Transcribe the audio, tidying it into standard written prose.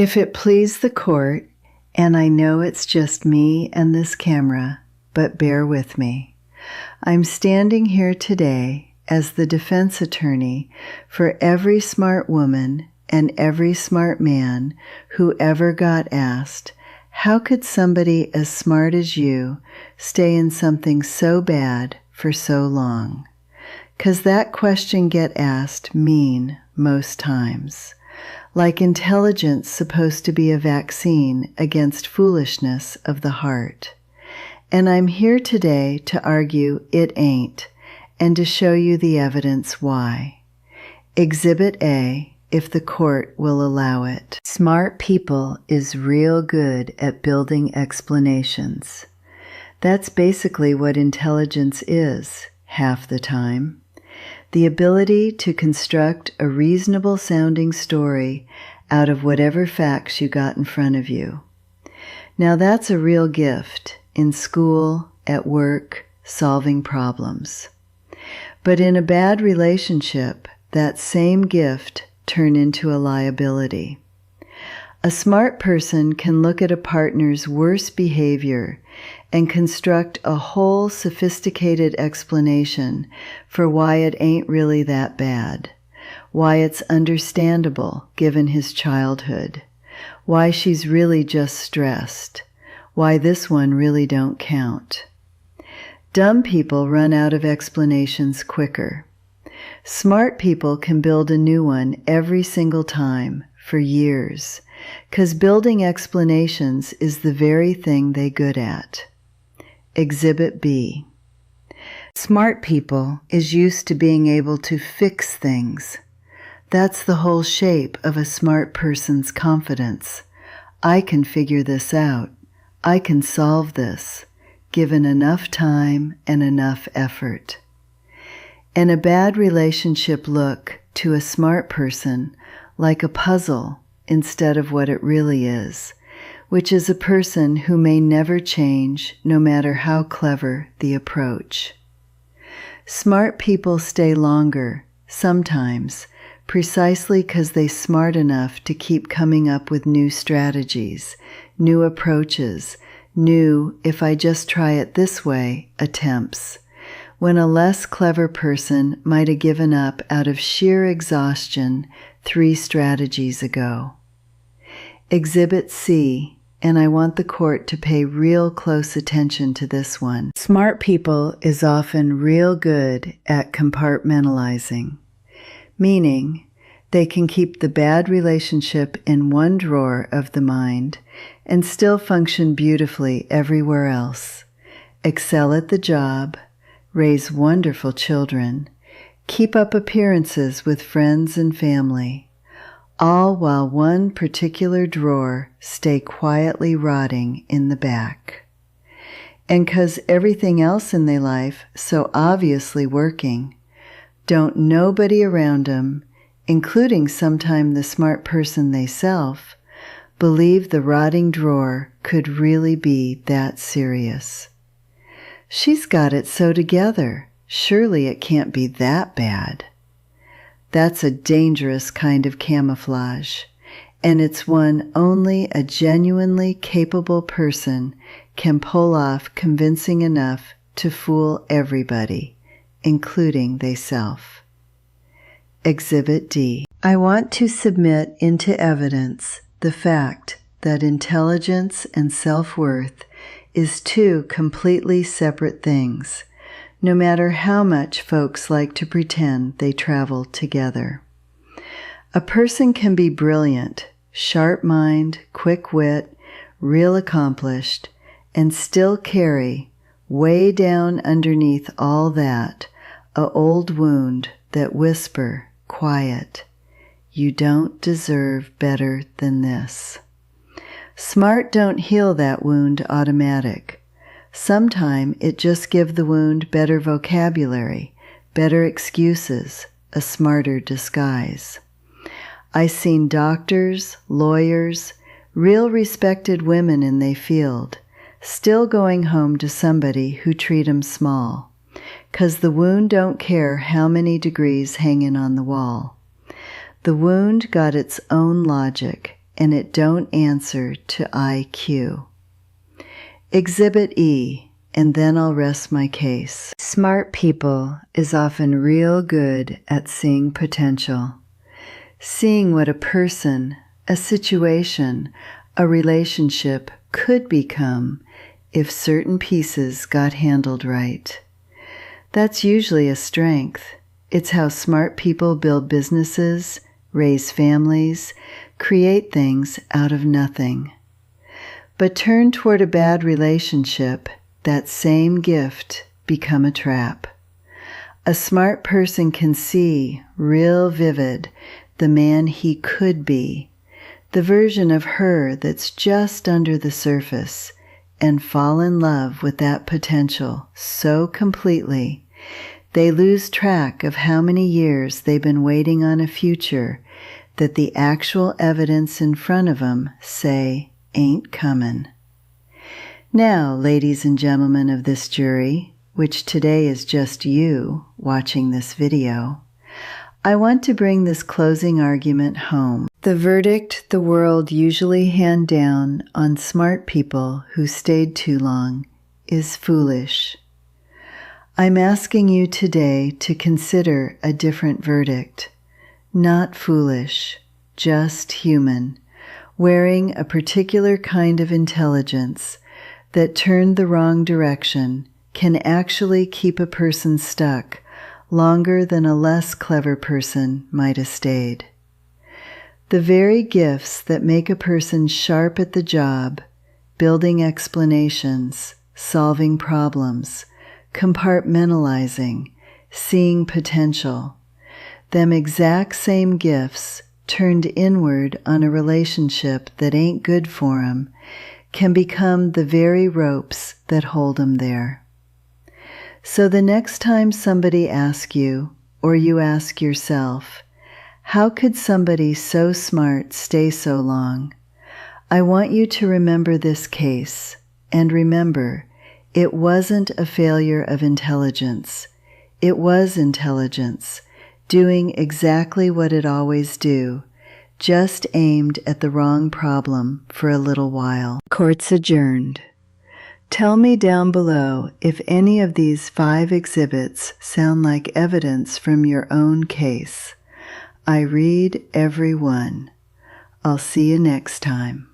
If it please the court, and I know it's just me and this camera, but bear with me. I'm standing here today as the defense attorney for every smart woman and every smart man who ever got asked, how could somebody as smart as you stay in something so bad for so long? 'Cause that question get asked mean most times. Like intelligence supposed to be a vaccine against foolishness of the heart. And I'm here today to argue it ain't, and to show you the evidence why. Exhibit A, if the court will allow it. Smart people is real good at building explanations. That's basically what intelligence is, half the time. The ability to construct a reasonable sounding story out of whatever facts you got in front of you. Now that's a real gift in school, at work, solving problems. But in a bad relationship, that same gift turn into a liability. A smart person can look at a partner's worst behavior and construct a whole sophisticated explanation for why it ain't really that bad, why it's understandable given his childhood, why she's really just stressed, why this one really don't count. Dumb people run out of explanations quicker. Smart people can build a new one every single time for years, 'cause building explanations is the very thing they good at. Exhibit B. Smart people is used to being able to fix things. That's the whole shape of a smart person's confidence. I can figure this out. I can solve this, given enough time and enough effort. And a bad relationship look to a smart person like a puzzle instead of what it really is, which is a person who may never change no matter how clever the approach. Smart people stay longer, sometimes, precisely because they're smart enough to keep coming up with new strategies, new approaches, new, if I just try it this way, attempts, when a less clever person might have given up out of sheer exhaustion 3 strategies ago. Exhibit C, and I want the court to pay real close attention to this one. Smart people is often real good at compartmentalizing, meaning they can keep the bad relationship in one drawer of the mind and still function beautifully everywhere else, excel at the job, raise wonderful children, keep up appearances with friends and family, all while one particular drawer stay quietly rotting in the back. And 'cause everything else in their life so obviously working, don't nobody around them, including sometime the smart person they self, believe the rotting drawer could really be that serious. She's got it so together, surely it can't be that bad. That's a dangerous kind of camouflage, and it's one only a genuinely capable person can pull off convincing enough to fool everybody, including theyself. Exhibit D. I want to submit into evidence the fact that intelligence and self-worth is 2 completely separate things, no matter how much folks like to pretend they travel together. A person can be brilliant, sharp mind, quick wit, real accomplished, and still carry, way down underneath all that, a old wound that whisper, quiet, you don't deserve better than this. Smart don't heal that wound automatic. Sometime it just give the wound better vocabulary, better excuses, a smarter disguise. I seen doctors, lawyers, real respected women in they field, still going home to somebody who treat 'em small, 'cause the wound don't care how many degrees hanging on the wall. The wound got its own logic, and it don't answer to IQ. Exhibit E, and then I'll rest my case. Smart people is often real good at seeing potential, seeing what a person, a situation, a relationship could become if certain pieces got handled right. That's usually a strength. It's how smart people build businesses, raise families, create things out of nothing. But turn toward a bad relationship, that same gift become a trap. A smart person can see, real vivid, the man he could be, the version of her that's just under the surface, and fall in love with that potential so completely, they lose track of how many years they've been waiting on a future that the actual evidence in front of them say ain't comin'. Now, ladies and gentlemen of this jury, which today is just you watching this video, I want to bring this closing argument home. The verdict the world usually hand down on smart people who stayed too long is foolish. I'm asking you today to consider a different verdict. Not foolish, just human, wearing a particular kind of intelligence that turned the wrong direction can actually keep a person stuck longer than a less clever person might have stayed. The very gifts that make a person sharp at the job, building explanations, solving problems, compartmentalizing, seeing potential, them exact same gifts turned inward on a relationship that ain't good for 'em can become the very ropes that hold 'em there. So the next time somebody asks you, or you ask yourself, how could somebody so smart stay so long? I want you to remember this case, and remember, it wasn't a failure of intelligence. It was intelligence, doing exactly what it always do, just aimed at the wrong problem for a little while. Court's adjourned. Tell me down below if any of these 5 exhibits sound like evidence from your own case. I read every one. I'll see you next time.